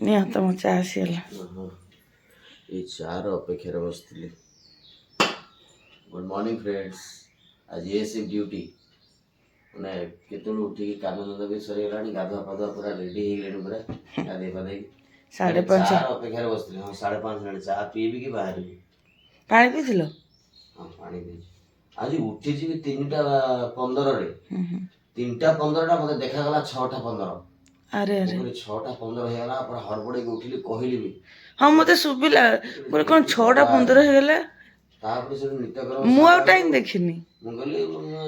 ନିହାତ ମୋ ଚା ଆସିଗଲା। ଏଇ ଚାର ଅପେକ୍ଷାରେ ବସିଥିଲି। Good morning friends. ଆଜି ଏସି ଡ୍ୟୁଟି ମାନେ କେତେବେଳୁ ଉଠିକି କାମ ଧନ୍ଦା ବି ସରିଗଲାଣି, ଗାଧୁଆ ପାଧୁଆ ପୁରା ରେଡି ହେଇଗଲାଣି, ପୁରା ଗାଧେଇ ପାଧେଇ 5:30 ଚାର ଅପେକ୍ଷାରେ ବସିଥିଲି। ହଁ 5:30 ହେଲାଣି। ଚା ପିଇବି କି ବାହାରିବି? ପାଣି ପିଇଥିଲ? ହଁ ପାଣି ପିଇଛି। ଆଜି ଉଠିଛି 3:15ରେ। 3:15ଟା ମତେ ଦେଖାଗଲା 6:15। ଆରେ ମୁଁ ଆରେ କହିଲି 6:15 ହେଇଗଲା, ପୁରା ହଡ଼ବଡ଼େଇକି ଉଠିଲି, କହିଲି ବି। ହଁ ମତେ ଶୁଭିଲା ପୁରା କ'ଣ 6:15 ହେଇଗଲା। ତାପରେ ସେଠୁ ନିତ୍ୟକର୍ମ ମୁଁ ଆଉ ସାରିଲାଠୁ ଟାଇମ୍ ଦେଖିନି। ମୁଁ କହିଲି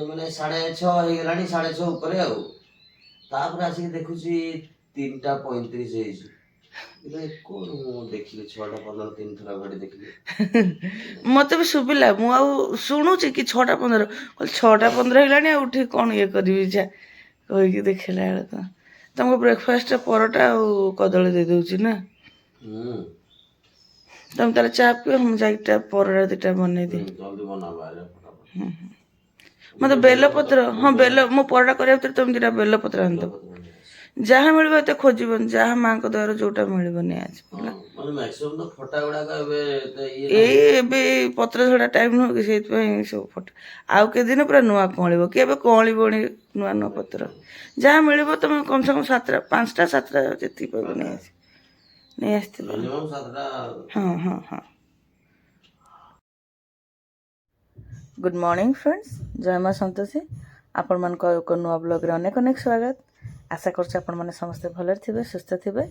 ମାନେ 6:30 ହେଇଗଲାଣି, 6:30 ଉପରେ ଆଉ। ତାପରେ ଆସିକି ଦେଖୁଛି 3:35 ହେଇଛି। କ'ଣ ମୁଁ ଦେଖିଲି 6:15 3 ଥର ଘଡ଼ି ଦେଖିଲି। ମତେ ବି ଶୁଭିଲା, ମୁଁ ଆଉ ଶୁଣୁଛି କି 6:15, କହିଲି 6:15 ହେଇଗଲାଣି, ଆଉ ଉଠିକି କ'ଣ ଇଏ କରିବି ଯା କହିକି ଦେଖିଲା ବେଳକୁ ତମକୁ ବ୍ରେକଫାଷ୍ଟରେ ପରଟା ଆଉ କଦଳୀ ଦେଇଦେଉଛି ନା। ତମେ ତାହେଲେ ଚା ପିଅ, ମୁଁ ଯାଇକି ପରଟା 2ଟା ବନେଇଦିଏ। ଜଲ୍ଦି ବନାବା ଫଟାଫଟ। ମତେ ବେଲପତ୍ର, ହଁ ମୁଁ ପରଟା କରିବା ଭିତରେ ତମେ 2ଟା ବେଲପତ୍ର ଆଣିଦବ। ଯାହା ମିଳିବ ଏତେ ଖୋଜିବନି, ଯାହା ମାଙ୍କ ଦେହରେ ଯୋଉଟା ମିଳିବ ନେଇ ଆସିବ ହେଲା। ମାନେ ମ୍ୟାକ୍ସିମମ୍ ତ ଫଟା ଗୁଡାକ ଏବେ ଏବେ ପତ୍ର ଝଡ଼ା ଟାଇମ୍ ନୁହଁ କି, ସେଇଥିପାଇଁ ସବୁ ଫଟା। ଆଉ କେଦିନ ପୁରା ନୂଆ କଅଁଳିବ, କି ଏବେ କଅଁଳିବଣି ନୂଆ ନୂଆ ପତ୍ର। ଯାହା ମିଳିବ ତମେ କମ୍ ସେ କମ୍ 7ଟା 5ଟା 7ଟା ଯେତିକି ପାଇବ ନେଇ ଆସିଥିବ। ମିନିମମ୍ 7ଟା। ହଁ ହଁ ହଁ। ଗୁଡ୍ ମର୍ଣ୍ଣିଂ ଫ୍ରେଣ୍ଡସ୍, ଜୟ ମା ସନ୍ତୋଷୀ। ଆପଣମାନଙ୍କ ଏକ ନୂଆ ବ୍ଲଗ୍ରେ ଅନେକ ଅନେକ ସ୍ୱାଗତ। ଆଶା କରୁଛି ଆପଣମାନେ ସମସ୍ତେ ଭଲରେ ଥିବେ, ସୁସ୍ଥ ଥିବେ।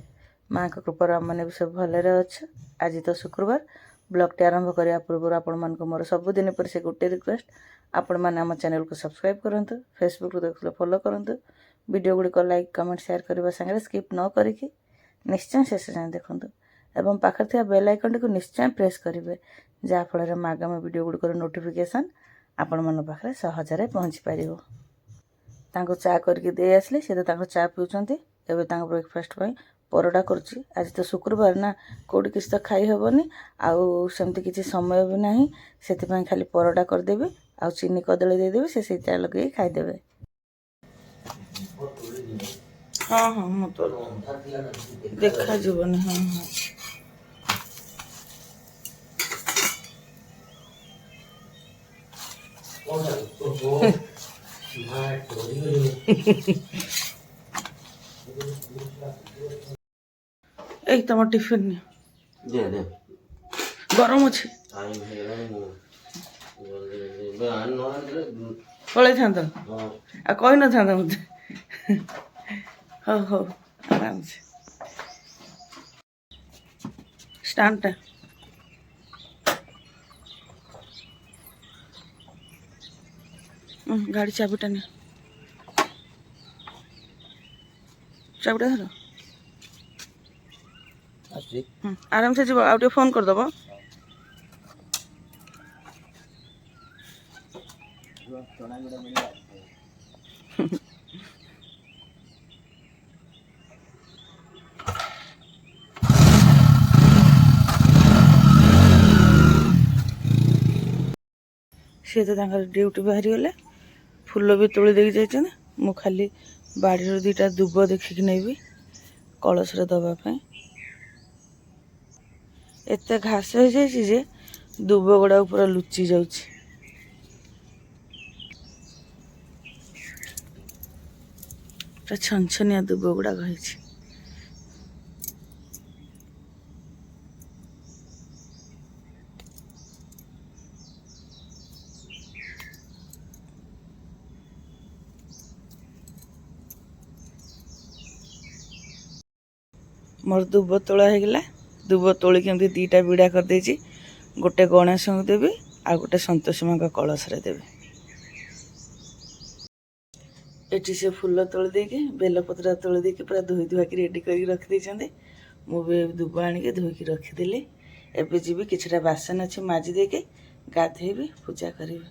ମାଆଙ୍କ କୃପାରୁ ଆମମାନେ ବି ସବୁ ଭଲରେ ଅଛୁ। ଆଜି ତ ଶୁକ୍ରବାର। ବ୍ଲଗ୍ଟି ଆରମ୍ଭ କରିବା ପୂର୍ବରୁ ଆପଣମାନଙ୍କୁ ମୋର ସବୁଦିନ ପରେ ସେ ଗୋଟେ ରିକ୍ୱେଷ୍ଟ, ଆପଣମାନେ ଆମ ଚ୍ୟାନେଲକୁ ସବସ୍କ୍ରାଇବ୍ କରନ୍ତୁ, ଫେସବୁକ୍ରୁ ଦେଖୁଥିଲେ ଫଲୋ କରନ୍ତୁ, ଭିଡ଼ିଓ ଗୁଡ଼ିକ ଲାଇକ୍ କମେଣ୍ଟ ସେୟାର କରିବା ସାଙ୍ଗରେ ସ୍କିପ୍ ନ କରିକି ନିଶ୍ଚୟ ଶେଷ ଯାଏଁ ଦେଖନ୍ତୁ ଏବଂ ପାଖରେ ଥିବା ବେଲ୍ ଆଇକନ୍ଟିକୁ ନିଶ୍ଚୟ ପ୍ରେସ୍ କରିବେ, ଯାହାଫଳରେ ମୁଁ ଆଗାମୀ ଭିଡ଼ିଓ ଗୁଡ଼ିକର ନୋଟିଫିକେସନ୍ ଆପଣମାନଙ୍କ ପାଖରେ ସହଜରେ ପହଞ୍ଚି ପାରିବ। ତାଙ୍କୁ ଚା କରିକି ଦେଇ ଆସିଲି, ସେ ତ ତାଙ୍କ ଚା ପିଉଛନ୍ତି। ଏବେ ତାଙ୍କ ବ୍ରେକଫାଷ୍ଟ ପାଇଁ ପରଟା କରୁଛି। ଆଜି ତ ଶୁକ୍ରବାର ନା, କେଉଁଠି କିଛି ତ ଖାଇ ହେବନି, ଆଉ ସେମିତି କିଛି ସମୟ ବି ନାହିଁ, ସେଥିପାଇଁ ଖାଲି ପରଟା କରିଦେବି ଆଉ ଚିନି କଦଳୀ ଦେଇଦେବି, ସେ ସେଇଟା ଲଗେଇକି ଖାଇଦେବେ। ହଁ ହଁ ମୁଁ ତ ଦେଖାଯିବନି। ହଁ ହଁ ଏଇ ତମ ଟିଫିନ୍ ଗରମ ଅଛି, ପଳେଇଥାନ୍ତ ଆଉ କହିନଥାନ୍ତ ମତେ। ହଉ ହଉ ଆରାମସେ ଷ୍ଟାଣ୍ଡଟା ଗାଡ଼ି ଚାବିଟା ନିଅ, ଚାବିଟା ଧର। ଆରାମସେ ଯିବ, ଆଉ ଟିକେ ଫୋନ୍ କରିଦେବ। ସିଏ ତ ତାଙ୍କର ଡ୍ୟୁଟି ବାହାରିଗଲେ, ଫୁଲ ବି ତୋଳି ଦେଇକି ଯାଇଛନ୍ତି। ମୁଁ ଖାଲି ବାଡ଼ିରୁ 2ଟା ଦୁବ ଦେଖିକି ନେବି କଳସରେ ଦେବା ପାଇଁ। ଏତେ ଘାସ ହେଇଯାଇଛି ଯେ ଦୁବ ଗୁଡ଼ାକ ପୁରା ଲୁଚି ଯାଉଛି। ପୁରା ଛନଛନିଆ ଦୁବ ଗୁଡ଼ାକ ହେଇଛି। ମୋର ଦୁବ ତୋଳା ହେଇଗଲା। ଦୁବ ତୋଳିକି ଏମିତି 2ଟା ବିଡ଼ା କରିଦେଇଛି। ଗୋଟେ ଗଣେଶଙ୍କୁ ଦେବି ଆଉ ଗୋଟେ ସନ୍ତୋଷୀ ମାଙ୍କ କଳସରେ ଦେବି। ଏଠି ସେ ଫୁଲ ତୋଳି ଦେଇକି, ବେଲପତ୍ର ତୋଳି ଦେଇକି ପୁରା ଧୋଇ ଧୁଆକି ରେଡ଼ି କରିକି ରଖିଦେଇଛନ୍ତି। ମୁଁ ବି ଦୁବ ଆଣିକି ଧୋଇକି ରଖିଦେଲି। ଏବେ ଯିବି, କିଛିଟା ବାସନ ଅଛି ମାଜି ଦେଇକି ଗାଧେଇବି, ପୂଜା କରିବି।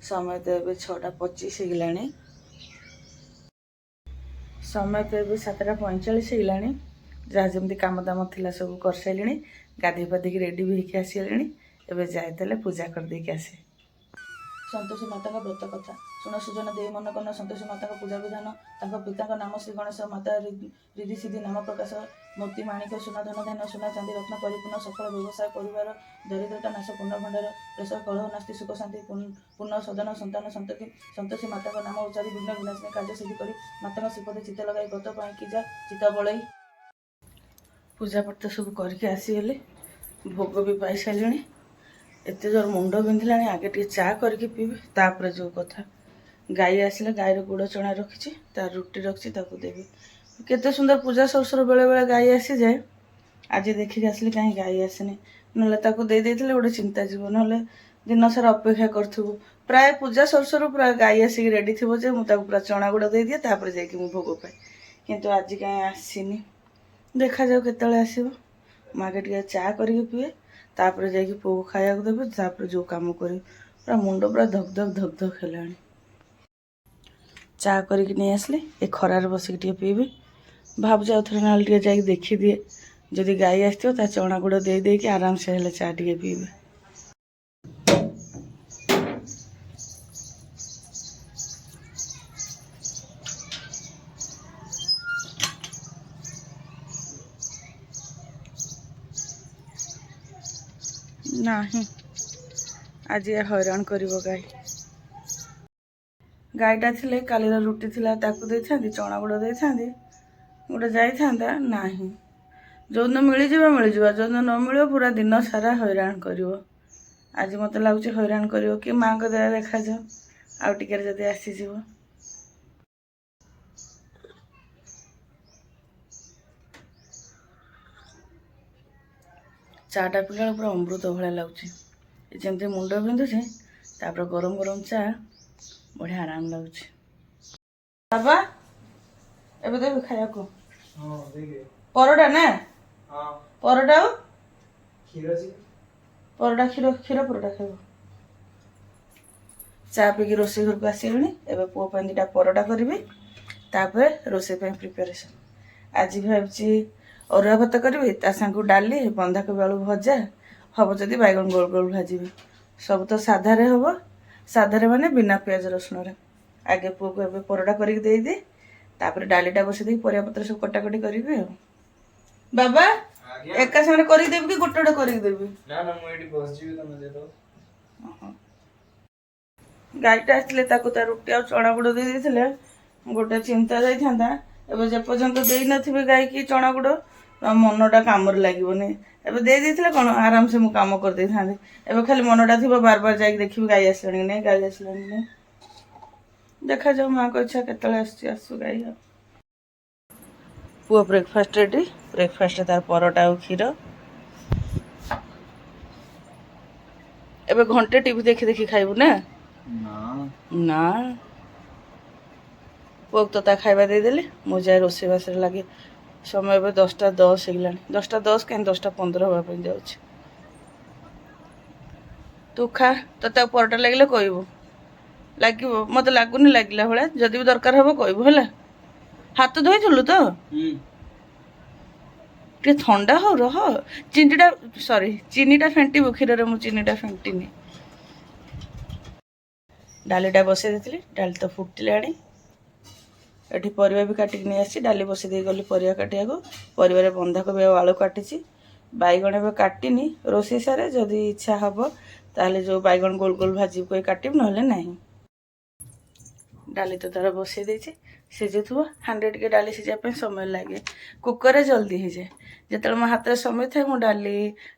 ସମୟ ତ ଏବେ 6:25 ହେଇଗଲାଣି। ସମୟ ତ ଏବେ 7:45 ହେଇଗଲାଣି। ଯାହା ଯେମିତି କାମ ଦାମ ଥିଲା ସବୁ କରିସାରିଲିଣି। ଗାଧେଇ ପାଧେଇକି ରେଡ଼ି ବି ହେଇକି ଆସିଗଲିଣି। ଏବେ ଯାଇ ତାହେଲେ ପୂଜା କରିଦେଇକି ଆସେ। ସନ୍ତୋଷୀ ମାତାଙ୍କ ବ୍ରତ କଥା। ଶୁଣ ସୁଜନ ଦେଇ ମନ କର୍ଣ୍ଣ ସନ୍ତୋଷୀ ମାତାଙ୍କ ପୂଜା ବିଧାନ। ତାଙ୍କ ପିତାଙ୍କ ନାମ ଶ୍ରୀ ଗଣେଶ, ମାତା ରିଧି ସିଦ୍ଧି ନାମ ପ୍ରକାଶ। ମୂର୍ତ୍ତି ମାଣିକ ସୁନା ଧନ ଧାନ ସୁନା ଚାନ୍ଦି ରତ୍ନ ପରିପୂର୍ଣ୍ଣ ସଫଳ ବ୍ୟବସାୟ ପରିବାର ଦରିଦ୍ରତା ନାଶ ପୂର୍ଣ୍ଣ ଭଣ୍ଡାର ପ୍ରେସ କଳହ ନାସ୍ତି ସୁଖ ଶାନ୍ତି ପୂର୍ଣ୍ଣ ସଦନ ସନ୍ତାନ ସନ୍ତତି। ସନ୍ତୋଷୀ ମାତାଙ୍କ ନାମ ଉଚ୍ଚାରି ବିଘ୍ନ ବିନାଶିନୀ କାର୍ଯ୍ୟ ସିଦ୍ଧି କରି ମାତାଙ୍କ ଶ୍ରୀପଦେ ଚିତ୍ତ ଲଗାଇ ବ୍ରତ ପାଇଁ କି ଯା ଚିତ୍ତ ବଳେଇ। ପୂଜାପାଠ ସବୁ କରିକି ଆସିଗଲି, ଭୋଗ ବି ପାଇସାରିଲିଣି। ଏତେ ଜୋର ମୁଣ୍ଡ ବିନ୍ଧିଲାଣି, ଆଗେ ଟିକେ ଚା କରିକି ପିଇବି, ତାପରେ ଯେଉଁ କଥା। ଗାଈ ଆସିଲେ ଗାଈର ଗୁଡ଼ ଚଣା ରଖିଛି, ତାର ରୁଟି ରଖିଛି, ତାକୁ ଦେବି। କେତେ ସୁନ୍ଦର ପୂଜା ସରୁ ସରୁ ବେଳେବେଳେ ଗାଈ ଆସିଯାଏ। ଆଜି ଦେଖିକି ଆସିଲି କାହିଁ ଗାଈ ଆସିନି, ନହେଲେ ତାକୁ ଦେଇ ଦେଇଥିଲେ ଗୋଟେ ଚିନ୍ତା ଯିବ, ନହେଲେ ଦିନ ସାରା ଅପେକ୍ଷା କରିଥିବୁ। ପ୍ରାୟ ପୂଜା ସରୁ ସରୁ ପ୍ରାୟ ଗାଈ ଆସିକି ରେଡ଼ି ଥିବ ଯେ ମୁଁ ତାକୁ ପୁରା ଚଣା ଗୁଡ଼ ଦେଇଦିଏ, ତାପରେ ଯାଇକି ମୁଁ ଭୋଗ ପାଏ। କିନ୍ତୁ ଆଜି କାହିଁ ଆସିନି, ଦେଖାଯାଉ କେତେବେଳେ ଆସିବ। ମୁଁ ଆଗେ ଟିକେ ଚା କରିକି ପିଏ, ତାପରେ ଯାଇକି ପୁଅକୁ ଖାଇବାକୁ ଦେବି, ତାପରେ ଯେଉଁ କାମ କରିବି। ପୁରା ମୁଣ୍ଡ ପୁରା ଧକ୍ ଧକ୍ ଧକ୍ ଧକ୍ ହେଲାଣି। ଚା କରିକି ନେଇ ଆସିଲି, ଏ ଖରାରେ ବସିକି ଟିକେ ପିଇବି। ଭାବୁଛି ଆଉ ଥରେ ନହେଲେ ଟିକେ ଯାଇକି ଦେଖିଦିଏ, ଯଦି ଗାଈ ଆସିଥିବ ତା ଚଣା ଗୁଡ଼ ଦେଇ ଦେଇକି ଆରାମସେ ହେଲେ ଚା ଟିକେ ପିଇବି। ନାହିଁ, ଆଜି ହଇରାଣ କରିବ ଗାଈ। ଗାଈଟା ଥିଲେ କାଲିର ରୁଟି ଥିଲା ତାକୁ ଦେଇଥାନ୍ତି, ଚଣା ଗୁଡ଼ ଦେଇଥାନ୍ତି, ଗୋଟେ ଯାଇଥାନ୍ତା। ନାହିଁ, ଯେଉଁଦିନ ମିଳିଯିବ ମିଳିଯିବ, ଯେଉଁଦିନ ନ ମିଳିବ ପୁରା ଦିନ ସାରା ହଇରାଣ କରିବ। ଆଜି ମୋତେ ଲାଗୁଛି ହଇରାଣ କରିବ, କି ମାଆଙ୍କ ଦୟା ଦେଖାଯାଉ, ଆଉ ଟିକେ ଯଦି ଆସିଯିବ। ଚାଟା ପିଇଲା ବେଳକୁ ପୁରା ଅମୃତ ଭଳିଆ ଲାଗୁଛି। ଯେମିତି ମୁଣ୍ଡ ବିନ୍ଧୁଛି, ତାପରେ ଗରମ ଗରମ ଚା, ବଢ଼ିଆ ଆରାମ ଲାଗୁଛି। ବାବା ଏବେ ଦେବି ଖାଇବାକୁ? ପରଟା ନା? ପରଟା ଆଉ ପରଟା, କ୍ଷୀର ପରଟା ଖାଇବ। ଚା ପିଇକି ରୋଷେଇ ଘରକୁ ଆସିଲିଣି। ଏବେ ପୁଅ ପାଇଁ 2ଟା ପରଟା କରିବି, ତାପରେ ରୋଷେଇ ପାଇଁ ପ୍ରିପାରେସନ୍। ଆଜି ଭାବିଛି ଅରୁଆ ଭାତ କରିବି, ତା ସାଙ୍ଗକୁ ଡାଲି, ବନ୍ଧାକୋବି ଆଳୁ ଭଜା ହବ, ଯଦି ବାଇଗଣ ଗୋଲ ଗୋଲ ଭାଜିବି। ସବୁ ତ ସାଧାରେ ହବ, ସାଧାରେ ମାନେ ବିନା ପିଆଜ ରସୁଣରେ। ଆଗେ ପୁଅକୁ ଏବେ ପରଟା କରିକି ଦେଇଦିଏ, ତାପରେ ଡାଲିଟା ବସେଇ ଦେଇକି ପରିବା ପତ୍ର ସବୁ କଟାକଟି କରିବି ଆଉ। ବାବା ଏକା ସାଙ୍ଗରେ କରିକି ଦେବି କି ଗୋଟେ ଗୋଟେ କରିକି ଦେବି? ନା ମୁଁ ଏଇଠି ବସିଯିବି, ତମେ ଦେଇଦବ। ଗାଈଟା ଆସିଥିଲେ ତାକୁ ତା ରୁଟି ଆଉ ଚଣା ଗୁଡ଼ ଦେଇ ଦେଇଥିଲେ ଗୋଟେ ଚିନ୍ତା ଯାଇଥାନ୍ତା। ଏବେ ଯେପର୍ଯ୍ୟନ୍ତ ଦେଇନଥିବି ଗାଈକି ଚଣା ଗୁଡ଼, ମନଟା କାମରେ ଲାଗିବନି। ଏବେ ଦେଇ ଦେଇଥିଲେ କ'ଣ ଆରାମସେ ମୁଁ କାମ କରିଦେଇଥାନ୍ତି। ଏବେ ଖାଲି ମନଟା ଥିବ ବାର ବାର ଯାଇକି ଦେଖିବି ଗାଈ ଆସିଲାଣି କି ନାହିଁ, ଗାଈ ଆସିଲାଣି କି ନାହିଁ। ଦେଖାଯାଉ, ମାଆଙ୍କ ଇଚ୍ଛା, କେତେବେଳେ ଆସୁଛି ଆସୁ ଗାଈ ଆଉ। ପୁଅ ବ୍ରେକଫାଷ୍ଟ ରେଡ଼ି। ବ୍ରେକଫାଷ୍ଟରେ ତାର ପରଟା ଆଉ କ୍ଷୀର। ଏବେ ଘଣ୍ଟେ ଟିଭି ଦେଖି ଦେଖି ଖାଇବୁ ନା? ନା, ପୁଅକୁ ତ ତା ଖାଇବା ଦେଇଦେଲି, ମୁଁ ଯାଏ ରୋଷେଇବାସରେ ଲାଗେ। ସମୟ ଏବେ 10:10 ହେଇଗଲାଣି। 10:10 କାହିଁ 10:15 ହେବା ପାଇଁ ଯାଉଛି। ତୁ ଖା, ତୋତେ ଆଉ ପରଟା ଲାଗିଲେ କହିବୁ। ଲାଗିବ, ମୋତେ ଲାଗୁନି ଲାଗିଲା ଭଳିଆ, ଯଦି ବି ଦରକାର ହେବ କହିବୁ ହେଲା। ହାତ ଧୋଇଥିଲୁ ତ? ଟିକେ ଥଣ୍ଡା ହଉ, ରହ। ଚିନିଟା ଫେଣ୍ଟିବୁ କ୍ଷୀରରେ, ମୁଁ ଚିନିଟା ଫେଣ୍ଟିନି। ଡାଲିଟା ବସେଇ ଦେଇଥିଲି, ଡାଲି ତ ଫୁଟିଲାଣି। ଏଠି ପରିବା ବି କାଟିକି ନେଇ ଆସିଛି, ଡାଲି ବସେଇ ଦେଇ ଗଲି ପରିବା କାଟିବାକୁ। ପରିବାରେ ବନ୍ଧାକୋବି ଆଉ ଆଳୁ କାଟିଛି, ବାଇଗଣ ଏବେ କାଟିନି। ରୋଷେଇ ସାରେ ଯଦି ଇଚ୍ଛା ହେବ ତାହେଲେ ଯେଉଁ ବାଇଗଣ ଗୋଲ ଗୋଲ ଭାଜିବି କହି କାଟିବି, ନହେଲେ ନାହିଁ। ଡାଲି ତ ତାର ବସେଇ ଦେଇଛି, ସିଝୁଥିବ। ହାଣ୍ଡିରେ ଟିକେ ଡାଲି ସିଝିବା ପାଇଁ ସମୟ ଲାଗେ, କୁକରରେ ଜଲ୍ଦି ହେଇଯାଏ। ଯେତେବେଳେ ମୋ ହାତରେ ସମୟ ଥାଏ ମୁଁ ଡାଲି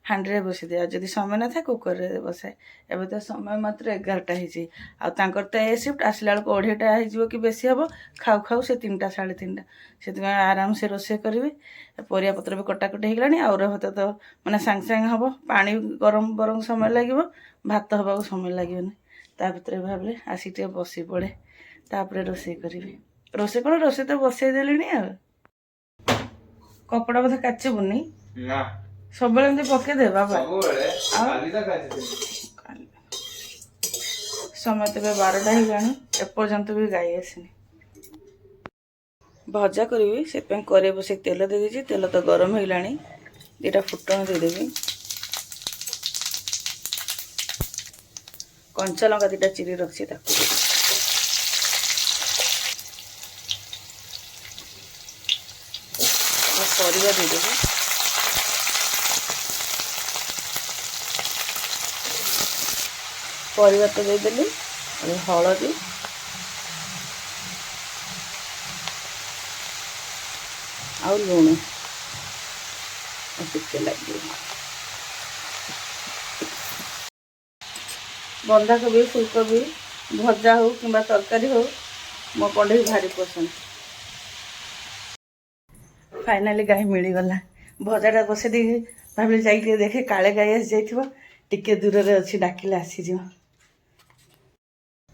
ହାଣ୍ଡିରେ ବସେଇଦିଏ, ଆଉ ଯଦି ସମୟ ନଥାଏ କୁକରରେ ବସାଏ। ଏବେ ତ ସମୟ ମାତ୍ର 11ଟା ହେଇଛି, ଆଉ ତାଙ୍କର ତ ଏ ସିଫ୍ଟ, ଆସିଲା ବେଳକୁ 2:30 ହେଇଯିବ କି ବେଶୀ ହେବ। ଖାଉ ଖାଉ ସେ 3ଟା 3:30। ସେଥିପାଇଁ ଆରାମସେ ରୋଷେଇ କରିବି। ପରିବା ପତ୍ର ବି କଟାକଟି ହେଇଗଲାଣି। ଆଉ ଅରୁଆ ଭାତ ତ ମାନେ ସାଙ୍ଗେ ସାଙ୍ଗେ ହେବ, ପାଣି ଗରମ ବରଂ ସମୟ ଲାଗିବ, ଭାତ ହେବାକୁ ସମୟ ଲାଗିବନି। ତା ଭିତରେ ଭାବିଲେ ଆସିକି ଟିକେ ବସି ପଡ଼େ, ତାପରେ ରୋଷେଇ କରିବି। ରୋଷେଇ କ'ଣ, ରୋଷେଇ ତ ବସେଇ ଦେଲିଣି ଆଉ। କପଡ଼ା ବୋଧେ କାଚିବୁନି? ନା, ସବୁବେଳେ ଏମିତି ପକେଇଦେ ବାବା। ସବୁବେଳେ ଆଉ କାଲି ତ କାଚିଥିଲି। ସମୟ ତେବେ 12ଟା ହେଇଗଲାଣି, ଏପର୍ଯ୍ୟନ୍ତ ବି ଗାଈ ଆସିନି। ଭଜା କରିବି, ସେଥିପାଇଁ କଡ଼େଇ ବସେଇ ତେଲ ଦେଇଦେଇଛି। ତେଲ ତ ଗରମ ହେଇଗଲାଣି, 2ଟା ଫୁଟଣ ଦେଇଦେବି। कंचा लंका दुटा चिरी रखी परिवा देदेबे परिवा तो देदेली हलदी आ लुण टिके लगे बंधाकोबी फुलकोबी भजा हो कि तरकारी हो मो कढ़ई भारी पसंद। फाइनाली गाय मिलगला भजाटा बसे दी भाविली जाइए देखे काले गाय आसी जाइथिबो टिके दूर रे अच्छी डाकिले आसी जिवो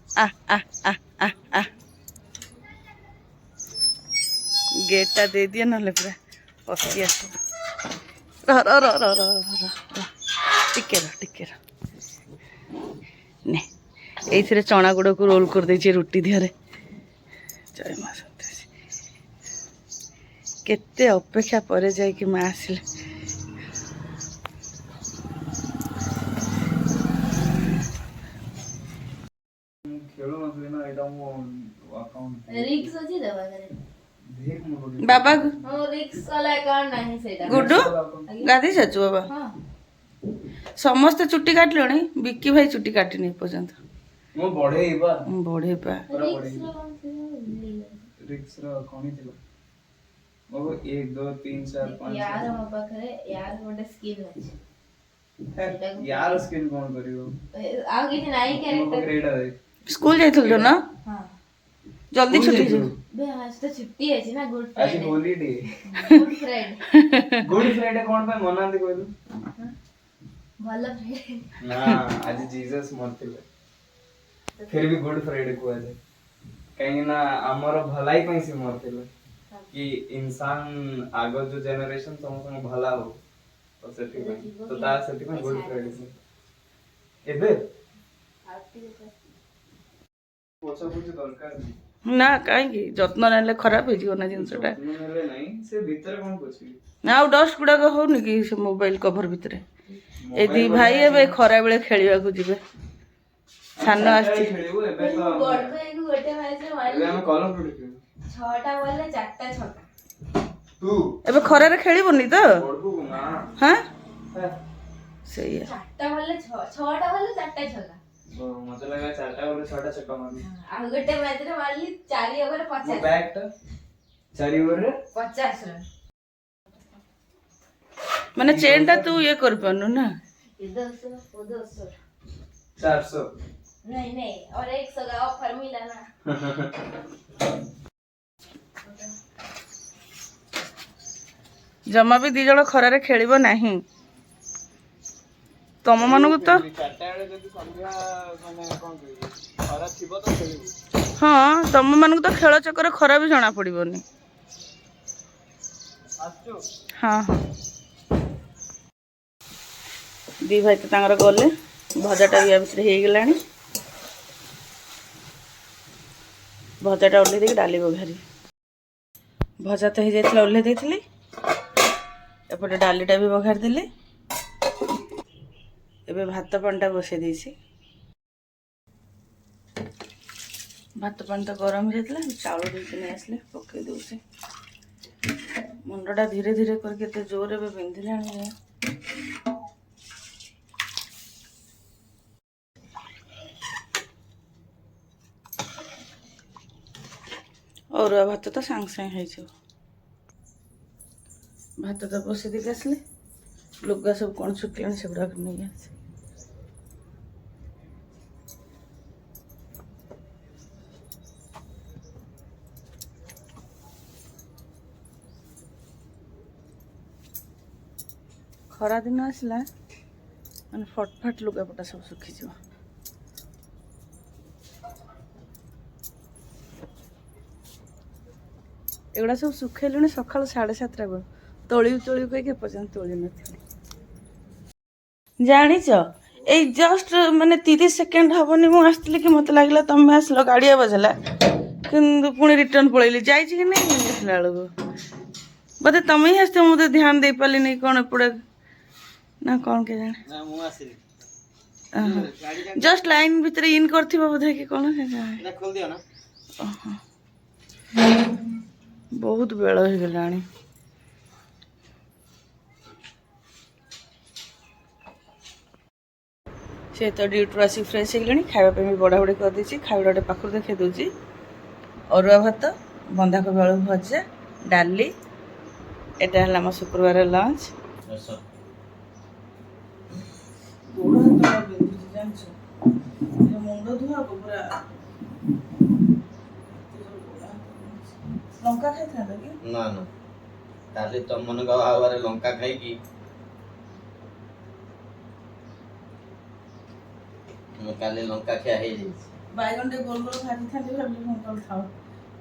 आ आ आ आ आ गेटटा दे दिए नले पूरा पसी आस र र र र र टिके र ने एइथिरे चना गुड़ को रोल कर देछि रोटी दिहरे जय मां सन्तोषी केते अपेक्षा परे जाय कि मां आसिले खेलो नथले ना एटा मो अकाउंट रिक्स अछि देबा करे देख मो बाबा हो रिक्स वाला अकाउंट नाही सेटा गुड्डू गाधी छचु बाबा हां समस्त चुट्टी काटलणी बिक्की भाई चुट्टी काटी नहीं पर्यंत मो बढ़ेबा बढ़ेबा रिक्स रो कोनी थिला मो 1 2 3 4 5 यार हम पाखरे यार गोटे स्किल अछि यार स्किल कोन करियो आ किछ नाही मो कैरेक्टर क्रेडा दे स्कूल जाइथल जो ना हां जल्दी छुट्टी जो बे आज तो छुट्टी अछि ना गुड आज Friday holiday good Friday good Friday कोन पे मनांदी कोइलु भलो फ्राइडे ना आज जीसस मरतिले फिर भी गुड फ्राइडे को आज कहीं ना हमर भलाई पई से मरतिले कि इंसान आगो जो जनरेशन समस्त भला हो तो सेठी तो ता सेठी में गुड फ्राइडे से एबे पोछा पोछ दरकार ना कहीं जत्न नेले खराब हो ना जिनसटा नेले नहीं से भीतर कोन पोछी ना डस्ट गुड़ाक होनी कि से मोबाइल कवर भितर ए दी भाई एबे खरा बेले खेलिबा को जिबे सानो आछि खेलिबो एबे तो गड को एक गोटे मैच रे एबे मारली हम कॉल ऑफ ड्यूटी खेलिबो 6टा बॉल 4टा छक्का तू एबे खरा रे खेलिबोनी तो बड़बू ना हां है सही है 4टा बॉल 6टा बॉल 4टा छक्का ओ मते लगा 4टा बोले 6टा छक्का मारली आ गोटे मैच रे मारली 4 ओवर मो 50 बैट 4 ओवर रे 50 रन माने चेनटा तू ये कर पनु ना इधर से उधर से 400 नहीं नहीं और 100 का ऑफर मिला ना जमा भी दी जण खरा रे खेलिबो नाही तम मानू तो 4टा रे जदी संध्या माने कोन कहि खरा थिबो तो खेलिबो हाँ तम मानू तो खेल चक्कर खरा भी जना पड़िबोनी आछो हाँ हाँ दी भाई तो तांगर गले भजाटा भी भितर हो गलानी भजाटा ओल्हे देके डाली बघारी भजा तो हो जाइए ओल्हे देती एपटे डालीटा भी बघार देली एबे भात पानीटा बसई देसी भात पानी तो गरम हो जाता चाउल देके नहीं आसले पकई दूसरी मुंडा धीरे धीरे करके जोर एवं पिंधिलानी और भात तो सांग सांग हो भात तो बसई देके आसले लुगा सब कौन शुक्ला से गुड़ाक नहीं आसे खरा दिन आसला मैंने फटफट लुगापटा सब सुखीज एगुड़ा सब सुखेलुणी सका 7:30 बेल तोली तोली कहीं पर्यटन तोली नी जाच ये जस्ट माने 30 सेकेंड हेनी मुझे कि मत लगे तुम आसल गाड़िया बजला कि पुणी रिटर्न पलैली जाए कि नहीं देखला बेलू बोधे तुम ही आसते मुझे ध्यान दे पारे नहीं कौन एपटे ना कौन के जाने जस्ट लाइन भितर इन करथिबो बोधे कि कोन है এটা খোল দিও না बहुत बेल हो गलानी से तो ड्यूटी आसी फ्रेश हो गलानी खावा पे भी बड़ा बड़ी कर देछि खावा गोटे पाखर देखे दूची अरुआ भात बंधाकोबी आलू भजा डाली एटा हला हम शुक्रवार लंच আচ্ছা गोड़ हाथ बिंदुची जानছো मुंड धुआ पूरा लंका खाई था कि না না কালি তো মনে গাও আবারে লঙ্কা খাই কি ମୁଁ କାଲି ଲଙ୍କା ଖିଆ ହେଇଯାଇଛି बैगन टे गोल गोल भाजी था भाभी हम कल खाओ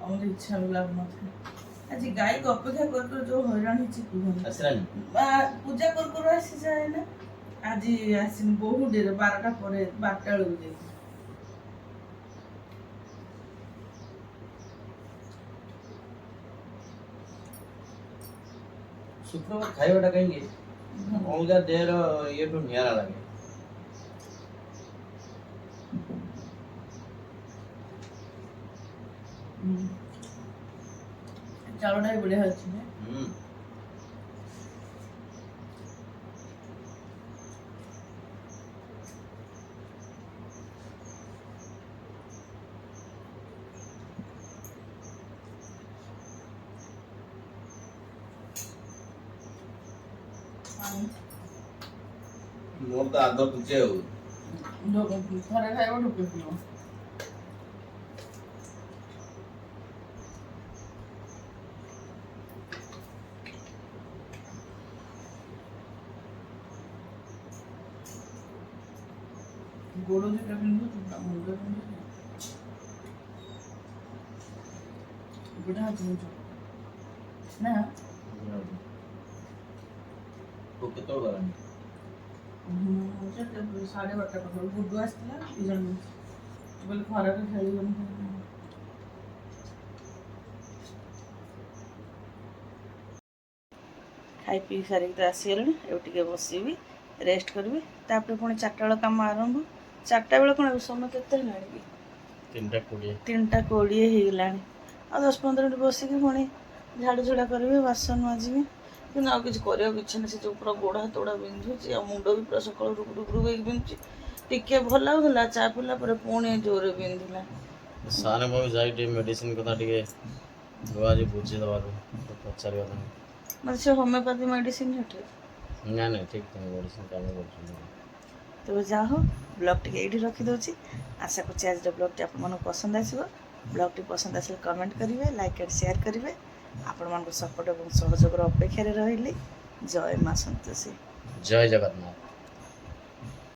हमर इच्छा भी लागु नथि आज गाय को अपेक्षा कर जो हैरान हिची कुहन ଆସିଲାନି पूजा कर आसी जाए ना आज आसिन बहुत डेर 12टा परे 12टा बेलू जाई ଶୁକ୍ରବାର ଖାଇବାଟା କାହିଁକି ଅଲଗା ଦେହର ଇଏଠୁ ନିଆରା ଲାଗେ चालोटा भी बढ़िया अछि ने ମୋର ତ ଆଗ ତୁଚେ ଆଉ थोड़ा खाइबो ढुके पियो गोड़ो से बिंदु चुपड़ा मुंडो बिंदु बुढ़ा चुंचो ना ତୁ କେତେବେଳେ ଗଲାଣି मुझे 12:30 पाखर गुड्डू आसला इजन बोले खरा के खेली खाई पी सारिक तो आसीगले एवं बसबी रेस्ट करी तापर पुणी 4टा बेल कम आरंभ 4टा बेल कौन समय केते हेलाणी कि 3:20 हो आ 10-15 मिनट बसिकी पुणी झाड़ू झुड़ा करी बासन माजिबी कि आ किसी कर इच्छा नहीं से पूरा गोड़ हाथ गुड़ा बिंधुची आ मुंड भी पूरा सकाल रुक बिंधुची टिके भल लगुला चा पिला पुणी जोर बिंधिला साने भाई जाई मेडिसिन कथा टिके दुआजी बुझी दबारो पचारिबा मतलब से होमियोपैथी मेडिसिन हेठे ना ना ठीक तुम मेडिसिन काम करछो तो जाओ ब्लॉग टी ये रखी दूची आशा कर आज ब्लॉग टी आप पसंद आसो ब्लॉग टी पसंद आसे कमेंट करेंगे लाइक एंड शेयर करेंगे आपण मान सपोर्ट और सहयोग अपेक्षा रही जय माँ संतोषी जय जगन्नाथ।